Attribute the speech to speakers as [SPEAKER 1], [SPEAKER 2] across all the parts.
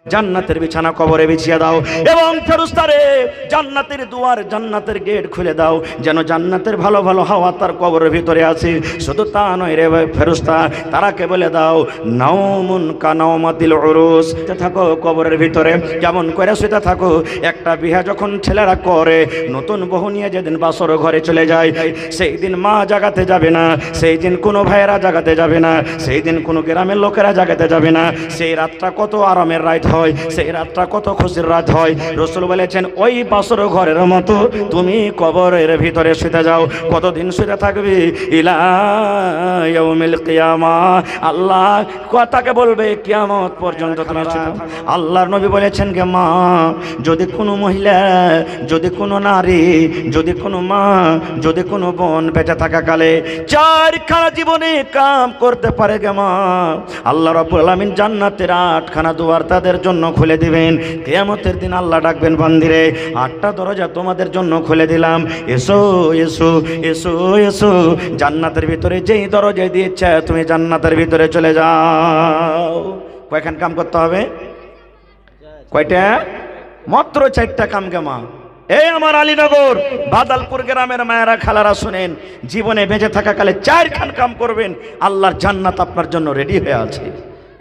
[SPEAKER 1] জান্নাতের বিছানা কবরে বিছিয়ে দাও এবং ফেরেশতারে জান্নাতের দুয়ার জান্নাতের গেট খুলে দাও, যেন জান্নাতের ভালো ভালো হাওয়া তার কবরের ভিতরে আছে। শুধু তা নয় রে ফেরেশতা, তারাকে বলে দাও নাওমুন কানাওমাতিল উরুস, থাকো কবরের ভিতরে যেমন করে শুতে থাকো। একটা বিয়ে যখন ছেলেরা করে, নতুন বউ নিয়ে যেদিন বাসর ঘরে চলে যায়, সেই দিন মা জাগাতে যাবে না, সেই দিন কোনো ভাইয়েরা জাগাতে যাবে না, সেই দিন কোনো গ্রামের লোকেরা জাগাতে যাবে না। সেই রাতটা কত আরামের রাত হয়, সেই রাতটা কত খুশির রাত হয়। রাসূল বলেছেন ওই বাসর ঘরের মতো তুমি কবরের ভিতরে শুতে যাও। কতদিন শুতে থাকবে? ইলা ইয়াউমিল কিয়ামা, আল্লাহ কথাকে বলবে কিয়ামত পর্যন্ত তুমি শুতে থাকো। আল্লাহর নবী বলেছেন কে মা, যদি কোনো মহিলা, যদি কোনো নারী, যদি কোনো মা, যদি কোনো বোন বেঁচে থাকাকালে চারখানা জীবনে কাম করতে পারে গে মা, আল্লাহ রাব্বুল আলামিন জান্নাতের 8খানা দুয়ার তাদের জন্য খুলে দিবেন। কিয়ামতের দিন আল্লাহ ডাকবেন বান্দিরে 8টা দরজা তোমাদের জন্য খুলে দিলাম, এসো এসো এসো এসো। জান্নাতের ভিতরে যেই দরজায় দিয়েছে তুমি জান্নাতের ভিতরে চলে যাও। কয়খান কাম করতে হবে? কয়টা? মাত্র 4টা কাম গে মা। এই আমার আলীনগর বাদালপুর গ্রামের মায়েরা খালারা শুনেন, জীবনে বেঁচে থাকাকালে 4খান কাম করবেন, আল্লাহর জান্নাত আপনার জন্য রেডি হয়ে আছে।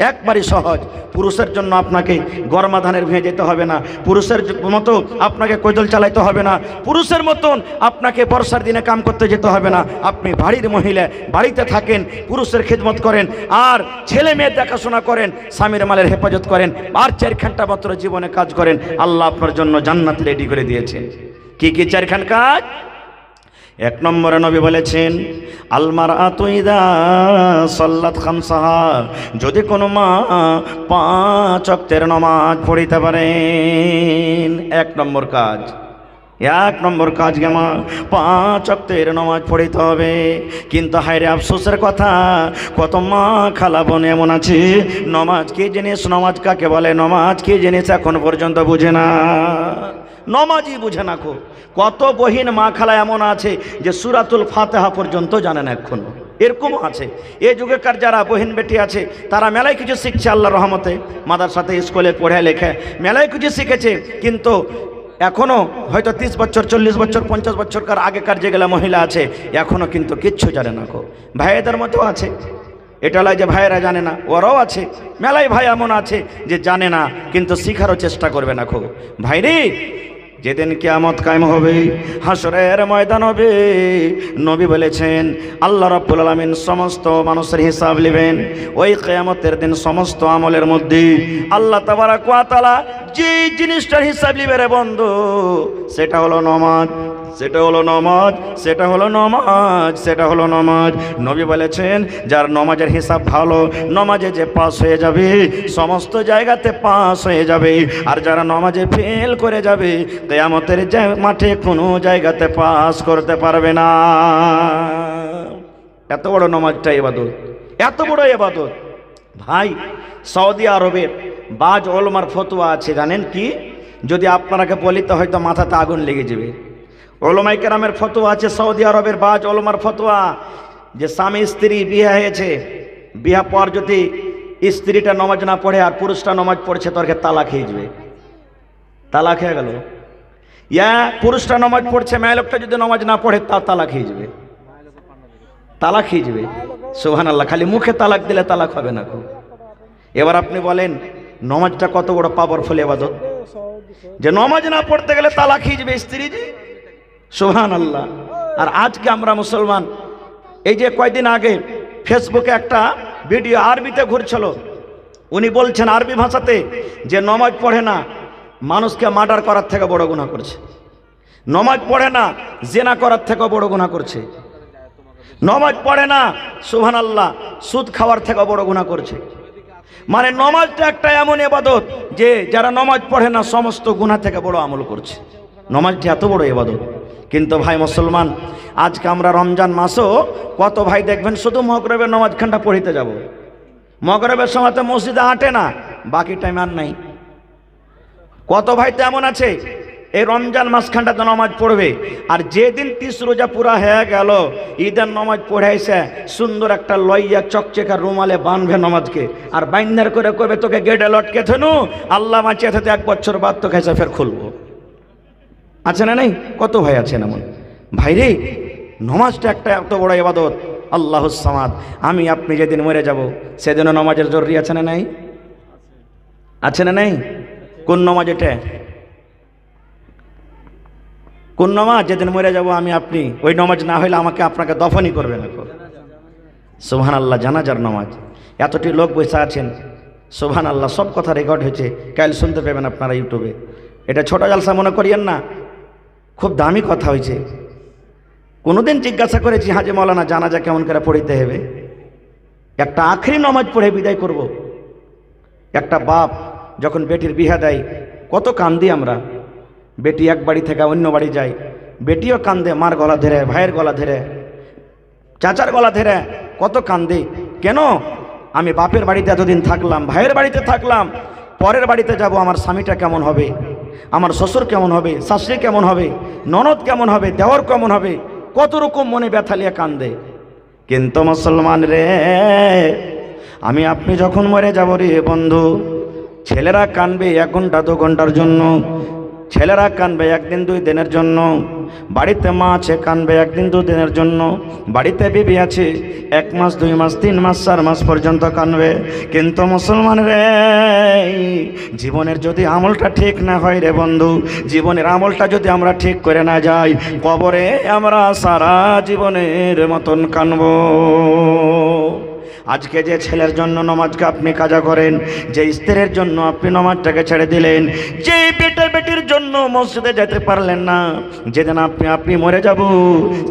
[SPEAKER 1] একবারই সহজ। পুরুষের জন্য আপনাকে গরমা ধানের ভেঙে যেতে হবে না, পুরুষের মতো আপনাকে কৈদল চালাইতে হবে না, পুরুষের মতন আপনাকে বর্ষার দিনে কাম করতে যেতে হবে না। আপনি বাড়ির মহিলা, বাড়িতে থাকেন, পুরুষের খিদমত করেন, আর ছেলে মেয়ের দেখাশোনা করেন, স্বামীর মালের হেফাজত করেন, আর 4খানটা মাত্র জীবনে কাজ করেন, আল্লাহ আপনার জন্য জান্নাত রেডি করে দিয়েছেন। কি কি 4খান কাজ? 1 নম্বরে নবী বলেছেন আলমারআতু ইযা সাল্লাত খামসাহা, যদি কোনো মা 5 ওয়াক্তের নামাজ পড়িতে পারেন, 1 নম্বর কাজ। 1 নম্বর কাজ গে মা, 5 ওয়াক্তের নামাজ পড়িতে হবে। কিন্তু হায়রে আফসোসের কথা, কত মা খালা বোন এমন আছে নামাজ কি জিনিস, নামাজ কাকে বলে, নামাজ কি জিনিস এখন পর্যন্ত বুঝে না, নমাজই বুঝে না। কত বহিন মা খালা এমন আছে যে সূরাতুল ফাতিহা পর্যন্ত জানে না এখনো, এরকম আছে। এই যুগেকার যারা বহিন বেটি আছে তারা মেলায় কিছু শিখছে আল্লাহর রহমতে, মাদ্রাসাতে স্কুলে পড়ে লেখে মেলায় কিছু শিখেছে, কিন্তু এখনো হয়তো 30 বছর 40 বছর 50 বছরকার আগেকার যেগুলা মহিলা আছে এখনো কিন্তু কিচ্ছু জানে না। ভাইয়েদের মতো আছে, এটা নয় যে ভাইয়েরা জানে না, ওরাও আছে। মেলায় ভাই এমন আছে যে জানে না কিন্তু শিখারও চেষ্টা করবে না। ভাইরে যেদিন কিয়ামত কায়েম হবে, হাসরের ময়দান হবে, নবী বলেছেন আল্লাহ রাব্বুল আলামিন সমস্ত মানুষের হিসাব নেবেন। ওই কিয়ামতের দিন সমস্ত আমলের মধ্যে আল্লাহ তাবারক ওয়া তাআলা যে জিনিসটার হিসাব নেবে রে বন্ধু, সেটা হলো নামাজ, সেটা হলো নামাজ, সেটা হলো নামাজ, সেটা হলো নামাজ। নবী বলেছেন যার নামাজের হিসাব ভালো, নামাজে যে পাস হয়ে যাবে সমস্ত জায়গাতে পাস হয়ে যাবে, আর যারা নামাজে ফেল করে যাবে কিয়ামতের মাঠে কোনো জায়গাতে পাস করতে পারবে না। এত বড় নামাজটা ইবাদত, এত বড় ইবাদত। ভাই সৌদি আরবের বাজ ওলামার ফতোয়া আছে, জানেন কি? যদি আপনাকে বলি তো হয়তো মাথাতে আগুন লেগে যাবে। ওলামায়ে কেরামের ফতোয়া আছে, সৌদি আরবের বাজ ওলামার ফতোয়া, যে স্বামী স্ত্রী বিয়ে হয়েছে, বিয়ে পর যদি স্ত্রীটা নামাজ না পড়ে আর পুরুষটা নামাজ পড়ছে তোরকে তালাক হয়ে যাবে। তালাক হয়ে গেল। ইয়া পুরুষটা নামাজ পড়ছে, মেয়ে লোকটা যদি নামাজ না পড়ে তার তালাক হয়ে যাবে, তালাক হয়ে যাবে। সুবহানাল্লাহ, খালি মুখে তালাক দিলে তালাক হবে না। এবার আপনি বলেন নামাজটা কত বড় পাওয়ারফুল ইবাদত, যে নামাজ না পড়তে গেলে তালাক হয়ে যাবে স্ত্রী। সুবহানাল্লাহ। আর আজকে আমরা মুসলমান, এই যে কয়েকদিন আগে ফেসবুকে একটা ভিডিও আরবিতে ঘুরছিল, উনি বলছেন আরবি ভাষাতে যে নামাজ পড়ে না মানুষকে মার্ডার করার থেকে বড় গুনাহ করছে, নামাজ পড়ে না জিনা করার থেকে বড় গুনাহ করছে, নামাজ পড়ে না সুবহানাল্লাহ সুদ খাওয়ার থেকে বড় গুনাহ করছে। মানে নামাজটা একটা এমন ইবাদত যে যারা নামাজ পড়ে না সমস্ত গুনাহ থেকে বড় আমল করছে। নামাজটা এত বড় ইবাদত। কিন্তু ভাই মুসলমান, আজকে আমরা রমজান মাসও কত ভাই দেখবেন শুধু মাগরিবের নামাজ খানটা পড়িতে যাব, মাগরিবের সময়তে মসজিদে হাঁটে না, বাকি টাইম আর নাই। কত ভাই তো এমন আছে এই রমজান মাসখানটাতে নামাজ পড়বে, আর যেদিন 30 রোজা পুরা হয়ে গেল ঈদের নামাজ পড়াইছে সুন্দর একটা লইয়া চকচকা রুমালে বাঁধবে নামাজকে, আর বাইন্দার করে কবে তোকে গেটে লটকে থেনু আল্লাহ বাঁচিয়ে থাকতে 1 বছর বাদ তো খাইছে ফের খুলবো। আছে না নাই? কত ভাই আছেন এমন? ভাইরে নামাজটা একটা এত বড় ইবাদত, আল্লাহুস সামাদ। আমি আপনি যেদিন মরে যাব সেদিনও নামাজের জরুরি আছে না নাই? আছে না নাই? কোন নামাজ এটা? কোন নামাজ? যেদিন মরে যাব আমি আপনি, ওই নামাজ না হইলে আমাকে আপনাকে দফনই করবে না। সুবহানাল্লাহ, জানাজার নামাজ। এতটি লোক বসে আছেন, সুবহানাল্লাহ, সব কথা রেকর্ড হয়েছে, কাল শুনতে পাবেন আপনারা ইউটিউবে। এটা ছোট জালসা মনে করিয়েন না, খুব দামি কথা হয়েছে। কোনোদিন জিজ্ঞাসা করেছি হাজী মাওলানা জানাজা কেমন করে পড়িতে হবে? একটা আখরি নামাজ পড়ে বিদায় করব। একটা বাপ যখন বেটির বিহা দেয় কত কান্দি আমরা। বেটি এক বাড়ি থেকে অন্য বাড়ি যায়, বেটিও কান্দে, মার গলা ধরে, ভাইয়ের গলা ধরে, চাচার গলা ধরে, কত কান্দি। কেন? আমি বাপের বাড়িতে এতদিন থাকলাম, ভাইয়ের বাড়িতে থাকলাম, পরের বাড়িতে যাব, আমার স্বামীটা কেমন হবে, আমার শ্বশুর কেমন হবে, শাশুড়ি কেমন হবে, ননদ কেমন হবে, দেওর কেমন হবে, কত রকম মনে ব্যথা লিয়ে কান্দে। কিন্তু মুসলমান রে, আমি আপনি যখন মরে যাব রে বন্ধু, ছেলেরা কানবে 1 ঘন্টা 2 ঘন্টার জন্য, ছেলেরা কানবে 1 দিন 2 দিনের জন্য, বাড়িতে মা আছে কানবে 1 দিন 2 দিনের জন্য, বাড়িতে বিবি আছে 1 মাস 2 মাস 3 মাস 4 মাস পর্যন্ত কানবে। কিন্তু মুসলমান রে, জীবনের যদি আমলটা ঠিক না হয় রে বন্ধু, জীবনের আমলটা যদি আমরা ঠিক করে না যাই, কবরে আমরা সারা জীবনের মতন কানবো। আজকে যে ছেলের জন্য নামাজকে আপনি কাজা করেন, যে স্ত্রীর জন্য আপনি নামাজটাকে ছেড়ে দিলেন, যে বেটির জন্য মসজিদে যেতে পারলেন না, যেদিন আপনি মরে যাব,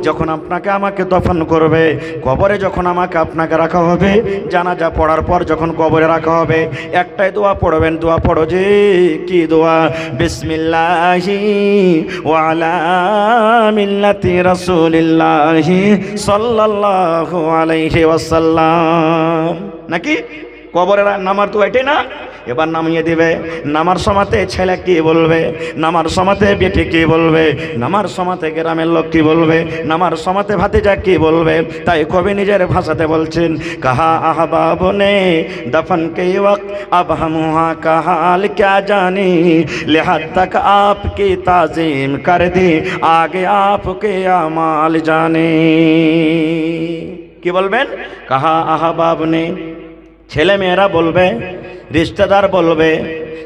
[SPEAKER 1] যখন আপনাকে আমাকে দফন করবে, কবরে যখন আমাকে আপনাকে রাখা হবে, জানাজা পড়ার পর যখন কবরে রাখা হবে, একটাই দোয়া পড়বেন। দোয়া পড়ো যে কি দোয়া? বিসমিল্লাহি ওয়া আলা মিল্লাতি রাসূলিল্লাহি সাল্লাল্লাহু আলাইহি ওয়াসাল্লাম। নাকি কবরে নামার তো এটাই না? এবার নামিয়ে দিবে। নামার সময়তে ছেলে কি বলবে, নামার সময়তে বেটি কি বলবে, নামার সময়তে গ্রামের লোক কি বলবে, নামার সময়তে ভাতিজা কি বলবে। তাই কবি নিজের ভাষাতে বলছেন, কাহা আহবাব নে দফন কে ওয়াক্ত अब हम वहाँ का हाल क्या जाने, लिहाज तक आपकी ताज़ीम कर दी, आगे आपके अमाल जाने। কি বলবেন? কাহা আহবাব নে, ছেলে মেয়েরা বলবে, रिश्तेदार बोलबे,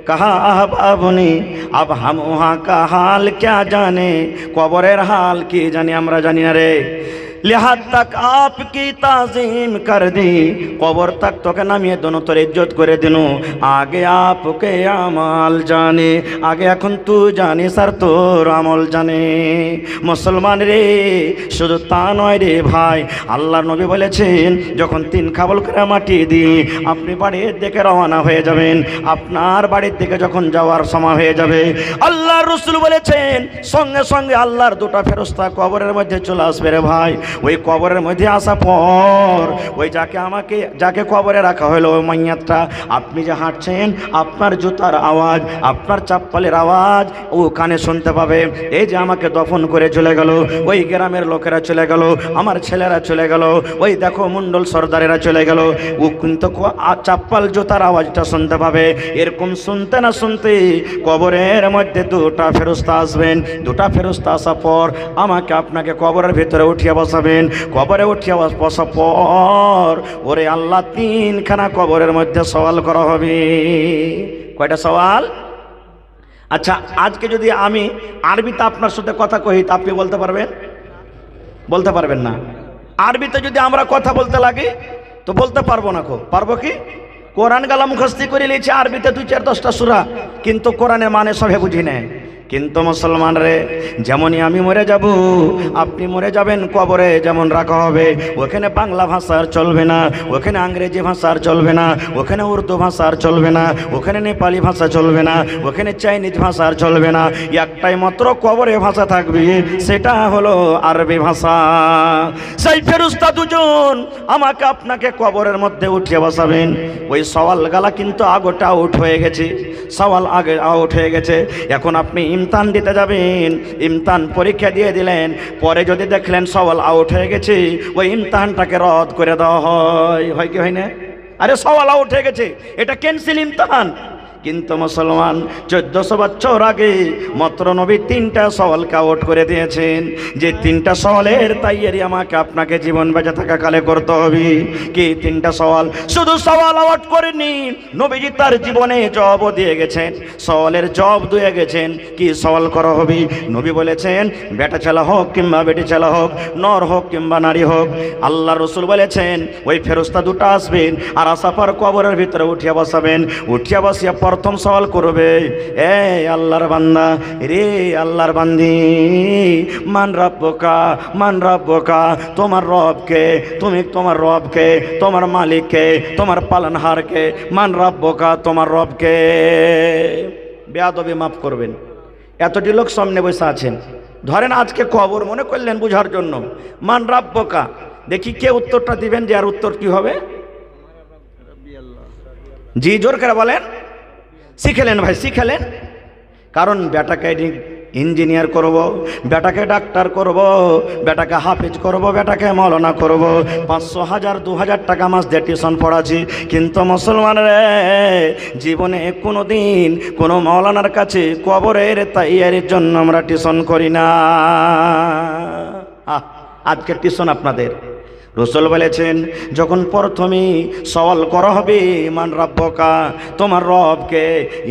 [SPEAKER 1] कहा अहबाबनी अब हम वहाँ का हाल क्या जाने, कबरेर हाल की जानी আমরা জানি না রে। लिहाज तक आपकी ताज़ीम कर दी, कबर तक तोके नामिए दोनों तोर इज्जत करे दिनु, आगे आपके अमाल जाने, आगे এখন তুই জানিস আর তোর আমল জানে। মুসলমান রে, শুধু তা নয় রে ভাই, আল্লাহর নবী বলেছেন যখন 3 খাবল করে মাটি দিয়ে আপনি বাড়ির দিকে রওনা হয়ে যাবেন, আপনার বাড়ির দিকে যখন যাওয়ার সময় হয়ে যাবে, আল্লাহর রাসূল বলেছেন সঙ্গে সঙ্গে আল্লাহর 2টা ফেরেশতা কবরের মধ্যে চলে আসবে রে ভাই। ওই কবরের মধ্যে আসা পর ওই যাকে কবরে রাখা হলো ওই মাইয়াতটা, আপনি যে হাঁটছেন আপনার জুতার আওয়াজ, আপনার চাপ্পালের আওয়াজ ও কানে শুনতে পাবে। এই যে আমাকে দফন করে চলে গেল, ওই গ্রামের লোকেরা চলে গেল, আমার ছেলেরা চলে গেল, ওই দেখো মন্ডল সর্দারেরা চলে গেল, ও কিন্তু চাপ্পাল জুতার আওয়াজটা শুনতে পাবে। এরকম শুনতে না শুনতে কবরের মধ্যে 2টা ফেরেশতা আসবেন। 2টা ফেরেশতা আসার পর আমাকে আপনাকে কবরের ভিতরে উঠিয়ে বসাবেন। কবরে উঠিয়ে বসার পর ওরে আল্লাহ 3খানা কবরের মধ্যে সওয়াল করা হবে। কয়টা সওয়াল? আচ্ছা, আজকে যদি আমি আরবিতে আপনার সাথে কথা কই, তা আপনি বলতে পারবেন? বলতে পারবেন না। আরবিতে যদি আমরা কথা বলতে লাগি তো বলতে পারবো না। পারবো কি? কোরআন গালা মুখস্থি করে নিয়েছি, আরবিতে 2-4-10টা সূরা, কিন্তু কোরআনের মানে সবে বুঝি নেয়। কিন্তু মুসলমান রে, যেমনই আমি মরে যাব, আপনি মরে যাবেন, কবরে যেমন রাখা হবে, ওখানে বাংলা ভাষার চলবে না, ওখানে ইংরেজি ভাষার চলবে না, ওখানে উর্দু ভাষার চলবে না, ওখানে নেপালি ভাষা চলবে না, ওখানে চাইনিজ ভাষার চলবে না। একটাই মাত্র কবরে ভাষা থাকবে, সেটা হলো আরবি ভাষা। সেই ফেরেশতা 2জন আমাকে আপনাকে কবরের মধ্যে উঠিয়ে বসাবেন। ওই সওয়াল গালা কিন্তু আগোটা আউট হয়ে গেছে, সওয়াল আগে আউট হয়ে গেছে। এখন আপনি ইমতান দিতে যাবেন, ইমতান পরীক্ষা দিয়ে দিলেন, পরে যদি দেখলেন সওয়াল আউট হয়ে গেছে, ওই ইমতানটাকে রদ করে দেওয়া হয় কি হয় না? আরে সওয়াল আউট হয়ে গেছে, এটা ক্যান্সেল ইমতান। কিন্তু মুসলমান 1400 বছর আগে মাত্র নবী 3টা সওয়ালকে আউট করে দিয়েছেন, যে 3টা সওয়ালের তাইয়ারি আমাকে আপনাকে জীবন বেঁচে থাকা কালে করতে হবে। কি 3টা সওয়াল? শুধু সওয়াল আউট করেনি, নবীজি তার জীবনে জবাবও দিয়ে গেছেন, সওয়ালের জবাব দিয়ে গেছেন। কি সওয়াল করা হবে? নবী বলেছেন, বেটা ছেলে হোক কিংবা বেটি ছেলে হোক, নর হোক কিংবা নারী হোক, আল্লাহ রসুল বলেছেন ওই ফেরেশতা দুটো আসবেন আর আসার কবরের ভিতরে উঠিয়া বসাবেন। উঠিয়া বসিয়া প্রথম সওয়াল করবে, এ আল্লাহর বান্দা, রে আল্লাহর বান্দি, মান রাব্বুকা, মান রাব্বুকা, তোমার রবকে, তুমি তোমার রবকে, তোমার মালিককে, তোমার পালনহারকে, মান রাব্বুকা, তোমার রবকে। বেয়াদবি মাফ করবেন, এতটি লোক সামনে বসে আছেন, ধরেন আজকে কবর মনে করলেন বুঝার জন্য, মান রাব্বুকা, দেখি কে উত্তরটা দিবেন, যে আর উত্তর কি হবে? জি জোর করে বলেন। শিখেলেন ভাই, শিখেলেন। কারণ বেটাকে ইঞ্জিনিয়ার করব, বেটাকে ডাক্তার করব, বেটাকে হাফেজ করব, বেটাকে মৌলানা করব, 500, 1000, 2000 টাকা মাস দিয়ে টিউশন পড়াচ্ছি, কিন্তু মুসলমানরা জীবনে কোনো দিন কোনো মৌলানার কাছে কবরের তাইয়ারির জন্য আমরা টিউশন করি না। আজকে টিউশন আপনাদের। রসুল বলেছেন, যখন প্রথমে সওয়াল করা হবে মান রাব্বুকা, তোমার রবকে,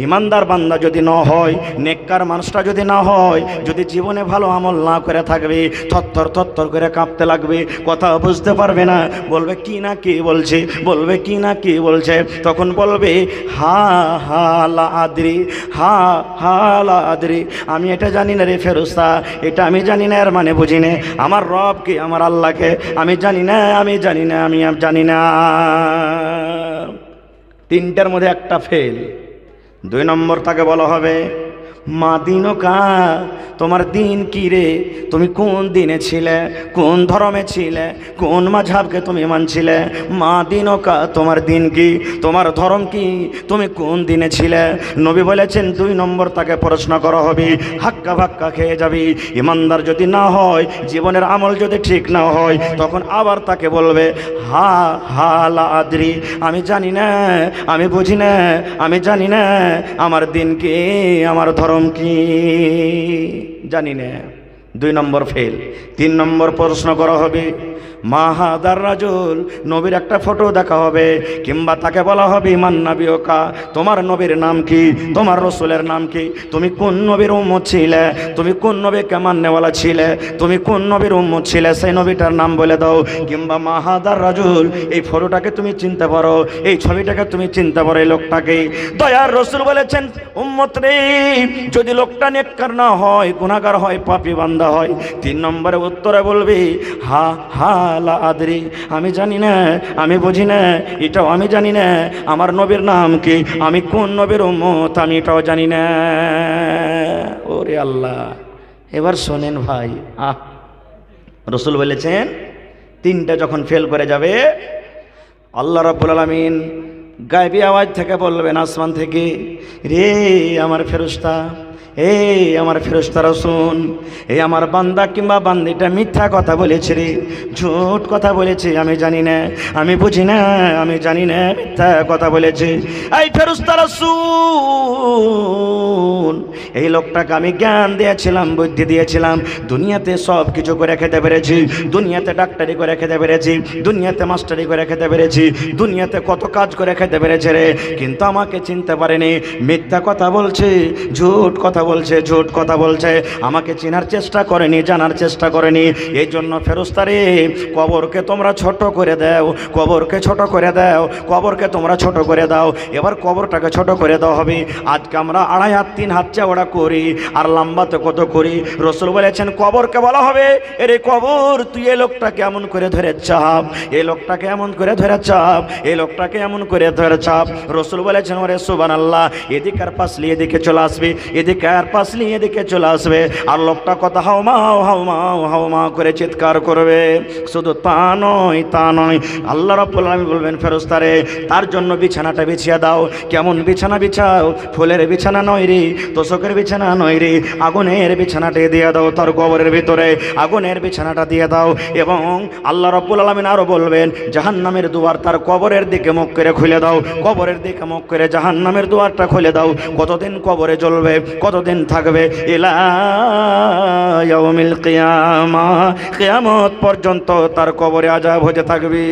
[SPEAKER 1] ইমানদার বান্দা যদি না হয়, নেককার মানুষটা যদি না হয়, যদি জীবনে ভালো আমল না করে থাকবে, থরথর থরথর করে কাঁপতে লাগবে, কথা বুঝতে পারবে না, বলবে কি না কি বলছে, বলবে কি না কি বলছে, তখন বলবে হা হা লা আদরি, হা হা লা আদরি, আমি এটা জানি না রে ফেরেশতা, এটা আমি জানি না, এর মানে বুঝি না, আমার রবকে, আমার আল্লাহকে আমি জানি না, আমি জানি না, আমি জানি না। 3টার মধ্যে একটা ফেল। 2 নম্বর তাকে বলা হবে, মা দিনকা, তোমার দিন কি রে, তুমি কোন দিনে ছিলে, কোন ধর্মে ছিলে, কোন মাযহাবকে তুমি মানছিলে, মা দিনকা, তোমার দিন কি, তোমার ধর্ম কি, তুমি কোন দিনে ছিলে। নবী বলেছেন 2 নম্বর তাকে প্রশ্ন করা হবে, হাক্কা ভাক্কা খেয়ে যাবি। ইমানদার যদি না হয়, জীবনের আমল যদি ঠিক না হয়, তখন আবার তাকে বলবে হা হা লা আদরি, আমি জানি না, আমি বুঝি না, আমি জানি না, আমার দিন কি, আমার ধর্ম কি, জানি না। 2 নম্বর ফেল। 3 নম্বর প্রশ্ন করা হবে, মা হাদার রাজুল, নবীর একটা ফটো দেখা হবে, কিংবা তাকে বলা হবে মান নাবিয়কা, তোমার নবীর নাম কি, তোমার রসুলের নাম কি, তুমি কোন নবীর উম্মত ছিলে, তুমি কোন নবীকে মাননেওয়ালা ছিলে, তুমি কোন নবীর উম্মত ছিলে, সেই নবীটার নাম বলে দাও। কিংবা মা হাদার রাজুল, এই ফটোটাকে তুমি চিনতে পারো, এই ছবিটাকে তুমি চিনতে পারো, এই লোকটাকে। দয়ার রসুল বলেছেন, উম্মত রে, যদি লোকটা নেককার না হয়, গুনাহগার হয়, পাপী বান্দা হয়, 3 নম্বরে উত্তরে বলবি হা হা লা আদরি, আমি জানি না, আমি বুঝি না, এটাও আমি জানি না, আমার নবীর নাম কি, আমি কোন নবীর উম্মত, আমি এটাও জানি না। ওরে আল্লাহ, এবার শোনেন ভাই, রসুল বলেছেন 3টা যখন ফেল করে যাবে, আল্লাহ রাব্বুল আলামিন গায়বী আওয়াজ থেকে বলবেন, আসমান থেকে, রে আমার ফেরেশতা, এই আমার ফেরেশতারা শুন, এই আমার বান্দা কিংবা বান্দিটা মিথ্যা কথা বলেছে রে, ঝুট কথা বলেছে, আমি জানি না, আমি বুঝি না, আমি জানি না, মিথ্যা কথা বলেছে। এই ফেরেশতারা শুন, এই লোকটাকে আমি জ্ঞান দিয়েছিলাম, বুদ্ধি দিয়েছিলাম, দুনিয়াতে সব কিছু করে খেতে পেরেছি, দুনিয়াতে ডাক্তারি করে খেতে পেরেছি, দুনিয়াতে মাস্টারি করে খেতে পেরেছি, দুনিয়াতে কত কাজ করে খেতে পেরেছে রে, কিন্তু আমাকে চিনতে পারেনি, মিথ্যা কথা বলছে, ঝুট কথা বলছে, ঝুট কথা বলছে, আমাকে চেনার চেষ্টা করেনি, জানার চেষ্টা করেনি। এই জন্য ফেরেশতারে, কবরকে তোমরা ছোট করে দাও, কবরকে ছোট করে দাও, কবরকে তোমরা ছোট করে দাও। এবার কবরটাকে ছোট করে দেওয়া হবে। আজকে আমরা 2.5 হাত 3 হাত চওড়া করি, আর লম্বাতে কত করি। রসুল বলেছেন, কবরকে বলা হবে, এরে কবর, তুই এই লোকটাকে এমন করে ধরে চাপ, এই লোকটাকে এমন করে ধরে চাপ, এই লোকটাকে এমন করে ধরে চাপ। রসুল বলেছেন, ওরে সুবহানাল্লাহ, এদিকে আর পাশলি এদিকে চলে আসবে, এদিকে আর পাশলি এদিকে চলে আসবে, আর লোকটা কথা হাওমাও হাওমাও হাওমা করে চিৎকার করবে। শুধু তা নয়, তা নয়, আল্লাহ রাব্বুল আলামিন বলবেন, ফেরেশতারে, তার জন্য বিছানাটা বিছিয়ে দাও। কেমন বিছানা বিছাও? ফুলের বিছানা নয় রে, তোষকের সুখের বিছানা নয় রে, আগুনের বিছানাটা দিয়ে দাও তার কবরের ভিতরে, আগুনের বিছানাটা দিয়ে দাও। এবং আল্লাহ রাব্বুল আলামিন আরো বলবেন জাহান্নামের দুয়ার তার কবরের দিকে মুখ করে খুলে দাও, কবরের দিকে মুখ করে জাহান্নামের দুয়ারটা খুলে দাও। কতদিন কবরে জ্বলবে, কতদিন থাকবে? ইলা ইয়াউমিল কিয়ামা, কিয়ামত পর্যন্ত তার কবরে আযাব হতে থাকবে।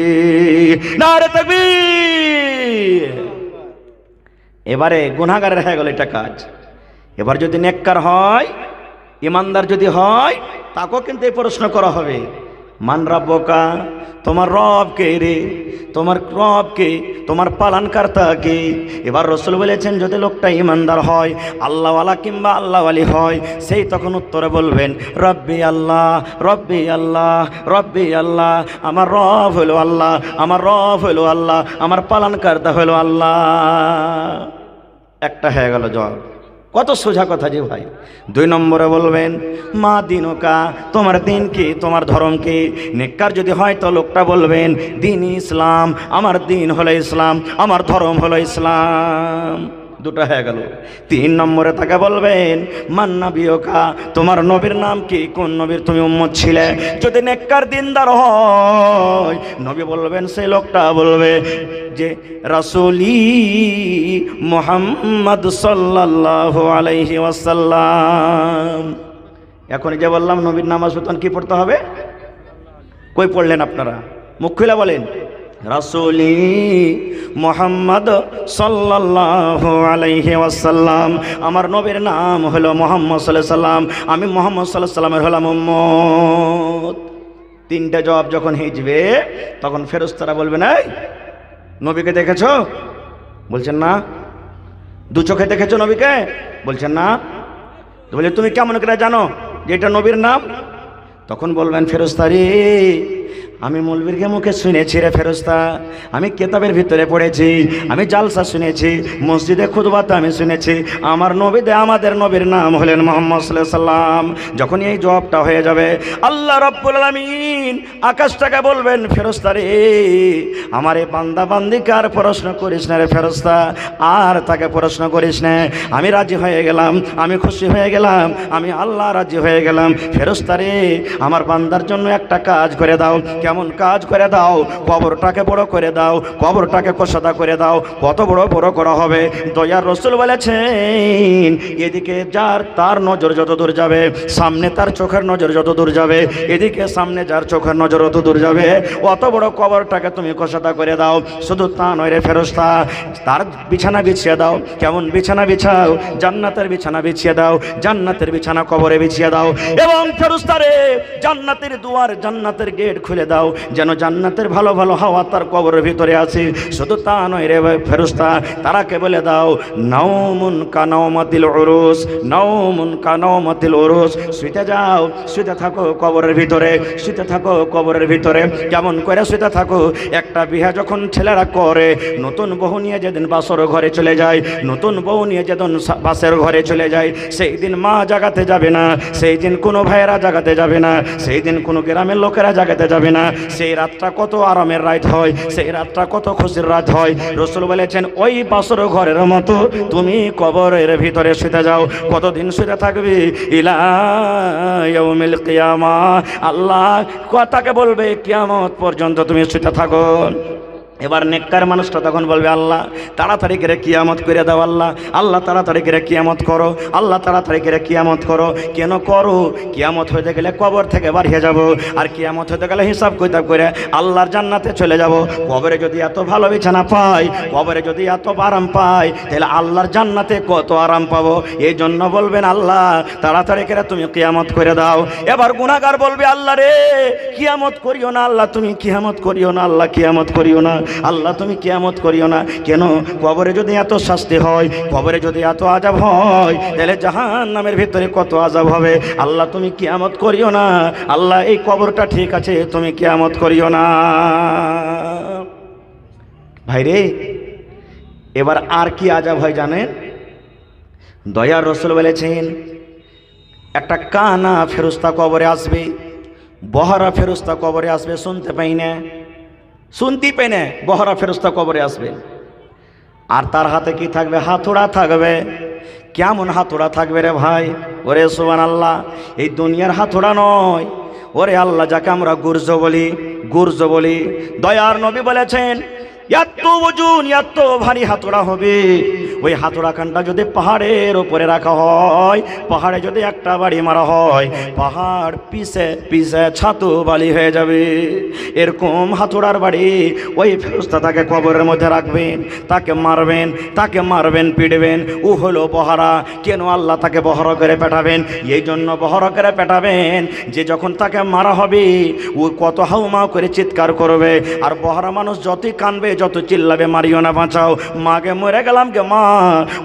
[SPEAKER 1] নারে তাকবীর। এবারে গুনাহগারের হয়ে গেল এটা কাজ। এবার যদি নেককার হয়, ইমানদার যদি হয়, তাকেও কিন্তু এই প্রশ্ন করা হবে, মান রাব্বুকা, তোমার রব কে রে, তোমার রব কে, তোমার পালনকর্তা কে? এবার রাসূল বলেছেন যদি লোকটা ইমানদার হয়, আল্লাহওয়ালা কিংবা আল্লাহওয়ালি হয়, সেই তখন উত্তরে বলবেন রব্বি আল্লাহ, রব্বি আল্লাহ, রব্বি আল্লাহ, আমার রব হলো আল্লাহ, আমার রব হলো আল্লাহ, আমার পালনকর্তা হলো আল্লাহ। একটা হয়ে গেল জবাব। কত সোজা কথা যে ভাই। 2 নম্বরে বলবেন মা দিনুকা, তোমার দিন কি, তোমার ধর্ম কি? নেককার যদি হয় তো লোকটা বলবেন দিন ইসলাম, আমার দিন হলো ইসলাম, আমার ধর্ম হলো ইসলাম। দুটো হয়ে গেল। 3 নম্বরে তাকে বলবেন মান নবিয়কা, তোমার নবীর নাম কি, কোন নবীর তুমি উম্মত ছিলে? যদি নেককার দিনদার হয়, নবী বলবেন, সেই লোকটা বলবে যে রাসূলি মুহাম্মদ সাল্লাল্লাহু আলাইহি ওয়াসাল্লাম। এখন যে বললাম নবীর নামাজ তখন কি পড়তে হবে? কই পড়লেন আপনারা? মুখ খুলে বলেন রাসূলি মুহাম্মদ সাল্লাল্লাহু আলাইহি ওয়াসাল্লাম, আমার নবীর নাম হলো মুহাম্মদ সাল্লাল্লাহু আলাইহি ওয়াসাল্লাম, আমি মুহাম্মদ সাল্লাল্লাহু আলাইহি ওয়াসাল্লামের হলাম উম্মত। 3টে জবাব যখন হিজবে তখন ফেরেশতারা বলবেন এই নবীকে দেখেছো? বলছেন না। 2 চোখে দেখেছো নবীকে? বলছেন না। তো বলে তুমি কেমন করে জানো যে এটা নবীর নাম? তখন বলবেন ফেরেশতারে আমি মৌলবীরকে মুখে শুনেছি রে ফেরেশতা, আমি কিতাবের ভিতরে পড়েছি, আমি জালসা শুনেছি, মসজিদে খুতবাতে আমি শুনেছি, আমার নবীতে আমাদের নবীর নাম হলেন মুহাম্মদ সাল্লাল্লাহু আলাইহি ওয়াসাল্লাম। যখন এই জবাবটা হয়ে যাবে আল্লাহ রাব্বুল আলামিন আকাশটাকে বলবেন ফেরেশতারে আমার এই বান্দা বান্দিকে আর প্রশ্ন করিস না রে ফেরেশতা, আর তাকে প্রশ্ন করিস না, আমি রাজি হয়ে গেলাম, আমি খুশি হয়ে গেলাম, আমি আল্লাহ রাজি হয়ে গেলাম। ফেরেশতারে আমার বান্দার জন্য একটা কাজ করে দাও। কেমন কাজ করে দাও? কবরটাকে বড় করে দাও, কবরটাকে কোষাদা করে দাও। কত বড় বড় করা হবে? দয়ার রাসূল বলেছেন এদিকে যার তার নজর যত দূর যাবে, সামনে তার চোখের নজর যত দূর যাবে, এদিকে সামনে যার চোখের নজর অত দূর যাবে, অত বড় কবরটাকে তুমি কোষাদা করে দাও। শুধু তা নয় রে ফেরেশতা, তার বিছানা বিছিয়ে দাও। কেমন বিছানা বিছাও? জান্নাতের বিছানা বিছিয়ে দাও, জান্নাতের বিছানা কবরে বিছিয়ে দাও। এবং ফেরেশতারে জান্নাতের দুয়ার, জান্নাতের গেট খুলে দাও, যেন জান্নাতের ভালো ভালো হাওয়া তার কবরের ভিতরে আছে। শুধু তা নয় রে ফেরেশতা, তারাকে বলে দাও নাওমুন কানাওমাতিল উরুস, নাওমুন কানাওমাতিল উরুস, শুতে যাও, শুতে থাকো কবরের ভিতরে, শুতে থাকো কবরের ভিতরে। কেমন করে শুতে থাকো? একটা বিয়ে যখন ছেলেরা করে, নতুন বউ নিয়ে যেদিন বাসর ঘরে চলে যায়, নতুন বউ নিয়ে যেদিন বাসের ঘরে চলে যায়, সেই দিন মা জাগাতে যাবে না, সেই দিন কোনো ভাইয়েরা জাগাতে যাবে না, সেই দিন কোনো গ্রামের লোকেরা জাগাতে যাবে না। সেই রাতটা কত আরামের রাত হয়, সেই রাতটা কত খুশির রাত হয়। রাসূল বলেছেন ওই বাসর ঘরের মতো তুমি কবরের ভিতরে শুতে যাও। কতদিন শুতে থাকবে? ইলা ইয়াউমিল কিয়ামা, আল্লাহ কথাকে বলবে কিয়ামত পর্যন্ত তুমি শুতে থাকো। এবার নেককার মানুষটা তখন বলবে আল্লাহ তাড়াতাড়ি করে কিয়ামত করে দাও, আল্লাহ আল্লাহ তাড়াতাড়ি করে কিয়ামত করো, আল্লাহ তাড়াতাড়ি করে কিয়ামত করো। কেন করো? কিয়ামত হতে গেলে কবর থেকে বাড়িয়ে যাব, আর কিয়ামত হতে গেলে হিসাব কিতাব করে আল্লাহর জান্নাতে চলে যাব। কবরে যদি এত ভালো বিছানা পাই, কবরে যদি এত আরাম পাই, তাহলে আল্লাহর জান্নাতে কত আরাম পাবো। এই জন্য বলবেন আল্লাহ তাড়াতাড়ি করে তুমি কিয়ামত করে দাও। এবার গুনাহগার বলবে আল্লাহ রে কিয়ামত করিও না, আল্লাহ তুমি কিয়ামত করিও না, আল্লাহ কিয়ামত করিও না, আল্লাহ তুমি কিয়ামত করিও না। কেন? কবরে যদি এত শাস্তি হয়, কবরে যদি এত আযাব হয়, তাহলে জাহান্নামের ভিতরে কত আযাব হবে। আল্লাহ তুমি কিয়ামত করিও না, আল্লাহ এই কবরটা ঠিক আছে, তুমি কিয়ামত করিও না। ভাইরে এবার আর কি আযাব হয় জানেন? দয়ার রাসূল বলেছেন একটা কানা ফেরেশতা কবরে আসবে, বহরা ফেরেশতা কবরে আসবে, শুনতে পাই না, শুনতেই পাই না, বহরা ফেরেশতা কবরে আসবে। আর তার হাতে কি থাকবে? হাতুড়া থাকবে। কেমন হাতুড়া থাকবে রে ভাই? ওরে সুবহানাল্লাহ, এই দুনিয়ার হাতুড়া নয়, ওরে আল্লাহ যাকে আমরা গুর্জ বলি, দয়ার নবী বলেছেন এত ওজন, এত ভারী হাতুড়া হবে। ওই হাতুড়া খানটা যদি পাহাড়ের উপরে রাখা হয়, পাহাড়ে যদি একটা বাড়ি মারা হয়, পাহাড় পিছে পিছে ছাতু বালি হয়ে যাবে। এরকম হাতুড়ার বাড়ি ওই ফেরেশতা তাকে কবরের মধ্যে রাখবেন, তাকে মারবেন পিটবেন। ও হলো বহরা। কেন আল্লাহ তাকে বহরা করে পেটাবেন? এই জন্য বহরা করে পেটাবেন যে যখন তাকে মারা হবে ও কত হাউমাউ করে চিৎকার করবে। আর বহরা মানুষ যতই কানবে, যত চিল্লাবে মারিও না, বাঁচাও, মাকে মরে গেলাম গে মা,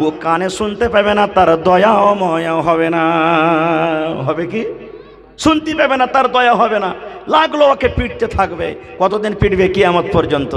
[SPEAKER 1] ও কানে শুনতে পাবে না, তার দয়াও ময়াও হবে না। হবে কি? শুনতে পাবে না, তার দয়া হবে না, লাগলো ওকে পিটতে থাকবে। কতদিন পিটবে? কিয়ামত পর্যন্ত।